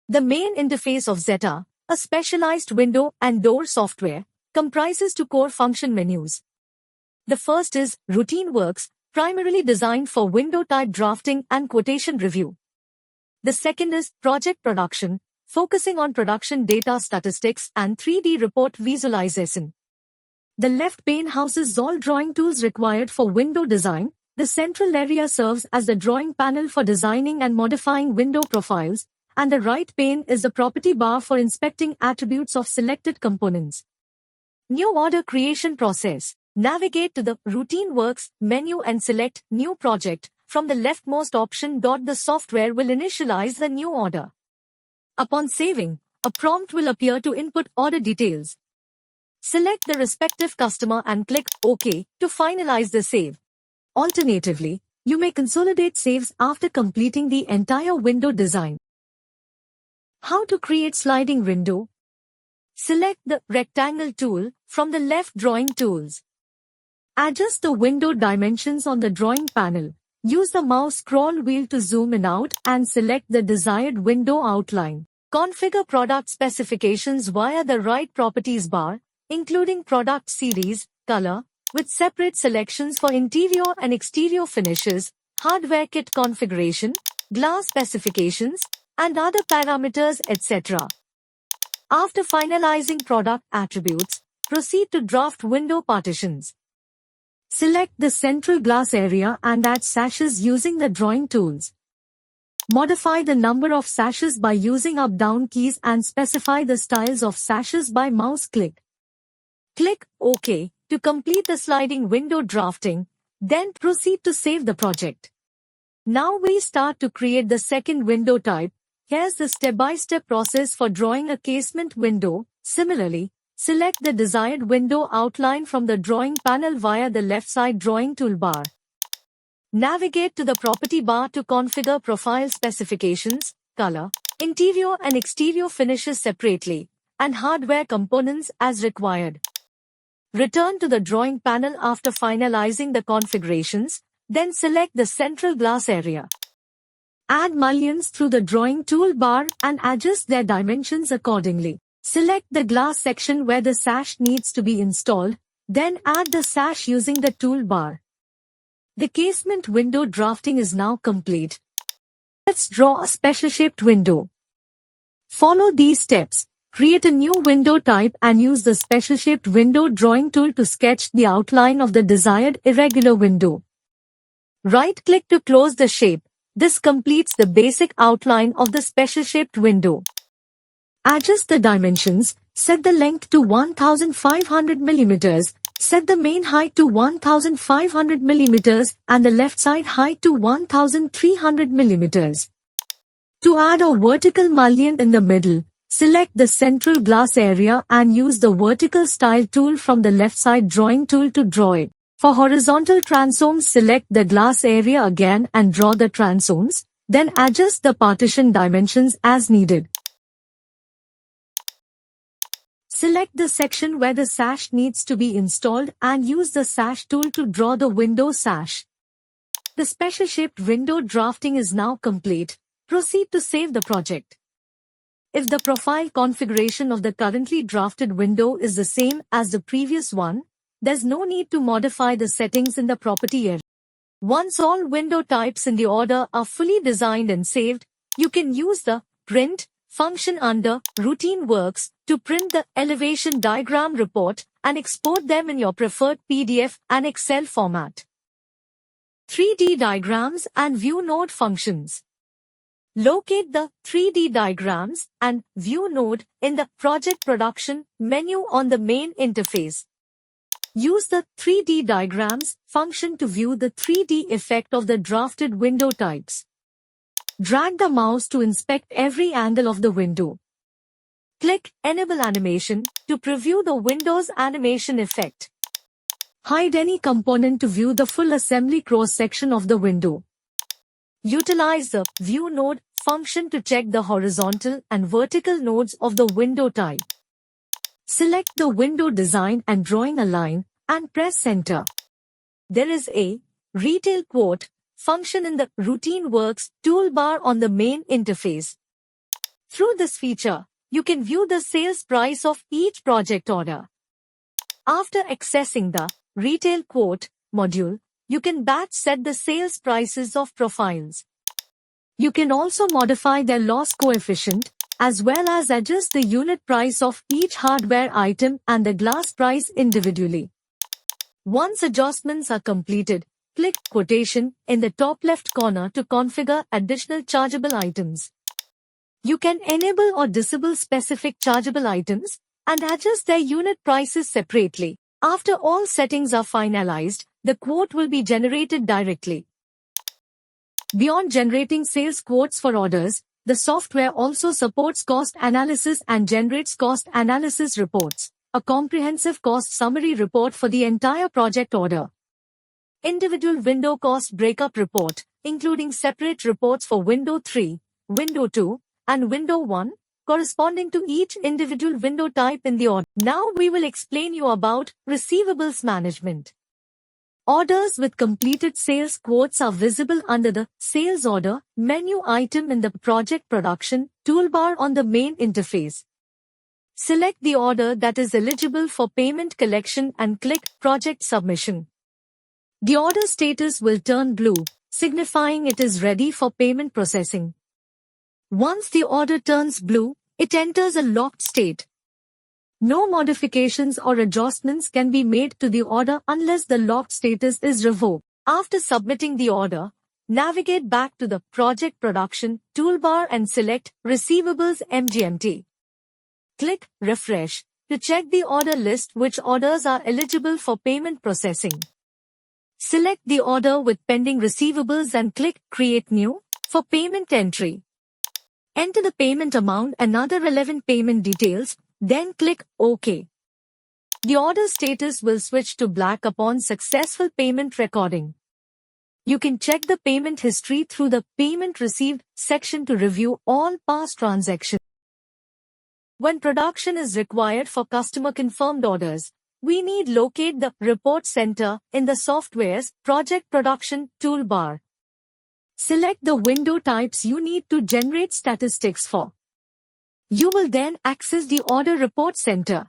The main interface of ZETA, a specialized window and door software, comprises two core function menus. The first is Routine Works, primarily designed for window type drafting and quotation review. The second is Project Production, focusing on production data statistics and 3D report visualization. The left pane houses all drawing tools required for window design. The central area serves as the drawing panel for designing and modifying window profiles, and the right pane is the property bar for inspecting attributes of selected components. New order creation process. Navigate to the Routine Works menu and select New Project. From the leftmost option, the software will initialize the new order. Upon saving, a prompt will appear to input order details. Select the respective customer and click OK to finalize the save. Alternatively, you may consolidate saves after completing the entire window design. How to create sliding window? Select the rectangle tool from the left drawing tools. Adjust the window dimensions on the drawing panel. Use the mouse scroll wheel to zoom in out and select the desired window outline. Configure product specifications via the right properties bar, including product series, color, with separate selections for interior and exterior finishes, hardware kit configuration, glass specifications, and other parameters, etc. After finalizing product attributes, proceed to draft window partitions. Select the central glass area and add sashes using the drawing tools. Modify the number of sashes by using up-down keys and specify the styles of sashes by mouse click. Click OK to complete the sliding window drafting, then proceed to save the project. Now we start to create the second window type. Here's the step-by-step process for drawing a casement window. Similarly, select the desired window outline from the drawing panel via the left side drawing toolbar. Navigate to the property bar to configure profile specifications, color, interior and exterior finishes separately, and hardware components as required. Return to the drawing panel after finalizing the configurations, then select the central glass area. Add mullions through the drawing toolbar and adjust their dimensions accordingly. Select the glass section where the sash needs to be installed, then add the sash using the toolbar. The casement window drafting is now complete. Let's draw a special-shaped window. Follow these steps. Create a new window type and use the special-shaped window drawing tool to sketch the outline of the desired irregular window. Right-click to close the shape. This completes the basic outline of the special-shaped window. Adjust the dimensions. Set the length to 1500 mm. Set the main height to 1500 mm and the left side height to 1300 mm. To add a vertical mullion in the middle, select the central glass area and use the vertical style tool from the left side drawing tool to draw it. For horizontal transoms, select the glass area again and draw the transoms, then adjust the partition dimensions as needed. Select the section where the sash needs to be installed and use the sash tool to draw the window sash. The special-shaped window drafting is now complete. Proceed to save the project. If the profile configuration of the currently drafted window is the same as the previous one, there's no need to modify the settings in the property area. Once all window types in the order are fully designed and saved, you can use the Print function under Routine Works to print the elevation diagram report and export them in your preferred PDF and Excel format. 3D diagrams and view node functions. Locate the 3D diagrams and view node in the Project Production menu on the main interface. Use the 3D diagrams function to view the 3D effect of the drafted window types. Drag the mouse to inspect every angle of the window. Click Enable Animation to preview the window's animation effect. Hide any component to view the full assembly cross-section of the window. Utilize the View Node function to check the horizontal and vertical nodes of the window type. Select the window design and drawing align and press Enter. There is a Retail Quote function in the Routine Works toolbar on the main interface. Through this feature, you can view the sales price of each project order. After accessing the Retail Quote module, you can batch set the sales prices of profiles. You can also modify their loss coefficient, as well as adjust the unit price of each hardware item and the glass price individually. Once adjustments are completed, click Quotation in the top left corner to configure additional chargeable items. You can enable or disable specific chargeable items and adjust their unit prices separately. After all settings are finalized, the quote will be generated directly. Beyond generating sales quotes for orders, the software also supports cost analysis and generates cost analysis reports, a comprehensive cost summary report for the entire project order. Individual window cost breakup report, including separate reports for Window 3, Window 2, and Window 1, corresponding to each individual window type in the order. Now we will explain you about receivables management. Orders with completed sales quotes are visible under the Sales Order menu item in the Project Production toolbar on the main interface. Select the order that is eligible for payment collection and click Project Submission. The order status will turn blue, signifying it is ready for payment processing. Once the order turns blue, it enters a locked state. No modifications or adjustments can be made to the order unless the locked status is revoked. After submitting the order, navigate back to the Project Production toolbar and select Receivables MGMT. Click Refresh to check the order list which orders are eligible for payment processing. Select the order with pending receivables and click Create New for payment entry. Enter the payment amount and other relevant payment details, then click OK. The order status will switch to black upon successful payment recording. You can check the payment history through the Payment Received section to review all past transactions. When production is required for customer-confirmed orders, we need locate the Report Center in the software's Project Production toolbar. Select the window types you need to generate statistics for. You will then access the Order Report Center.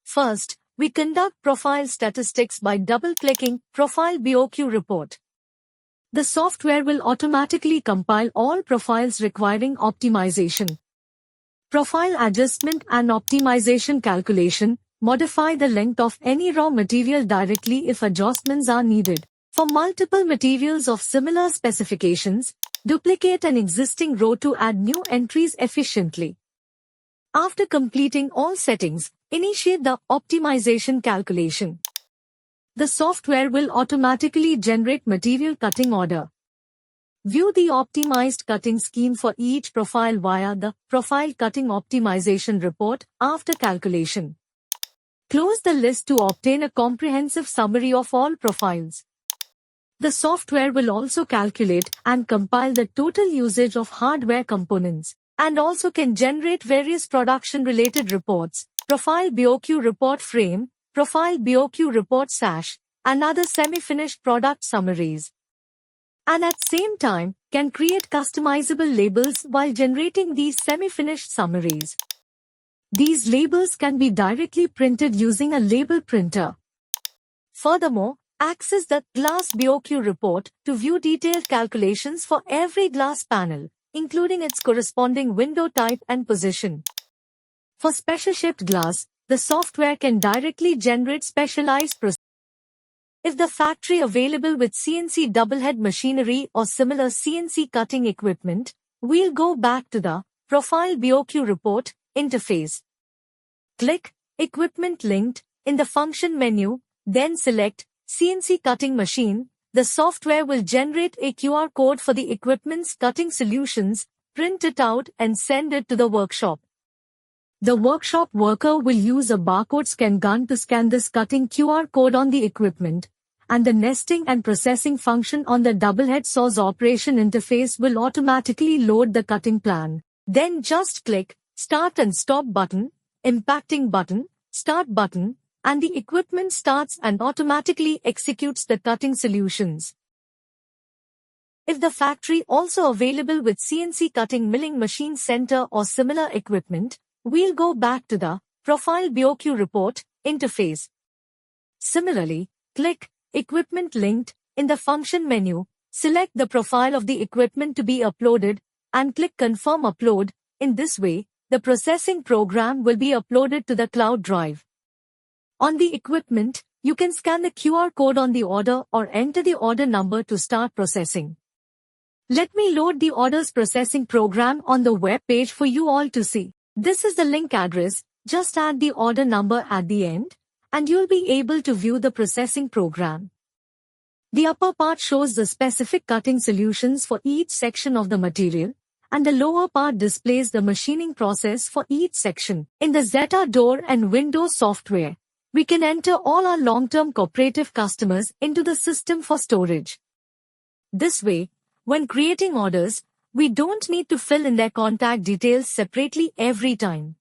First, we conduct profile statistics by double-clicking Profile BOQ Report. The software will automatically compile all profiles requiring optimization. Profile adjustment and optimization calculation, modify the length of any raw material directly if adjustments are needed. For multiple materials of similar specifications, duplicate an existing row to add new entries efficiently. After completing all settings, initiate the optimization calculation. The software will automatically generate material cutting order. View the optimized cutting scheme for each profile via the Profile Cutting Optimization report after calculation. Close the list to obtain a comprehensive summary of all profiles. The software will also calculate and compile the total usage of hardware components, and also can generate various production-related reports, Profile BOQ Report Frame, Profile BOQ Report Sash, and other semi-finished product summaries. And at same time, can create customizable labels while generating these semi-finished summaries. These labels can be directly printed using a label printer. Furthermore, access the Glass BOQ report to view detailed calculations for every glass panel, including its corresponding window type and position. For special shaped glass, the software can directly generate specialized procedures. If the factory available with CNC double-head machinery or similar CNC cutting equipment, we'll go back to the Profile BOQ report interface. Click Equipment Linked in the function menu, then select CNC cutting machine. The software will generate a QR code for the equipment's cutting solutions, print it out and send it to the workshop. The workshop worker will use a barcode scan gun to scan this cutting QR code on the equipment, and the nesting and processing function on the double-head saws operation interface will automatically load the cutting plan. Then just click Start and Stop button, Impacting button, Start button, and the equipment starts and automatically executes the cutting solutions. If the factory also available with CNC cutting milling machine center or similar equipment, we'll go back to the Profile BOQ report interface. Similarly, click Equipment linked in the function menu, select the profile of the equipment to be uploaded, and click Confirm Upload. In this way, the processing program will be uploaded to the cloud drive. On the equipment, you can scan the QR code on the order or enter the order number to start processing. Let me load the orders processing program on the web page for you all to see. This is the link address. Just add the order number at the end, and you'll be able to view the processing program. The upper part shows the specific cutting solutions for each section of the material, and the lower part displays the machining process for each section. In the ZETA door and window software, we can enter all our long-term cooperative customers into the system for storage. This way, when creating orders, we don't need to fill in their contact details separately every time.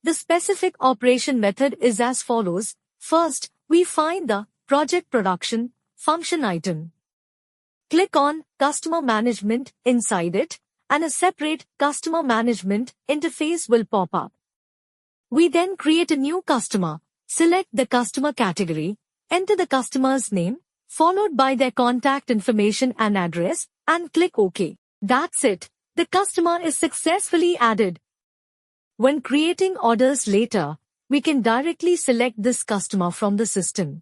The specific operation method is as follows. First, we find the Project Production function item. Click on Customer Management inside it, and a separate Customer Management interface will pop up. We then create a new customer, select the customer category, enter the customer's name, followed by their contact information and address, and click OK. That's it. The customer is successfully added. When creating orders later, we can directly select this customer from the system.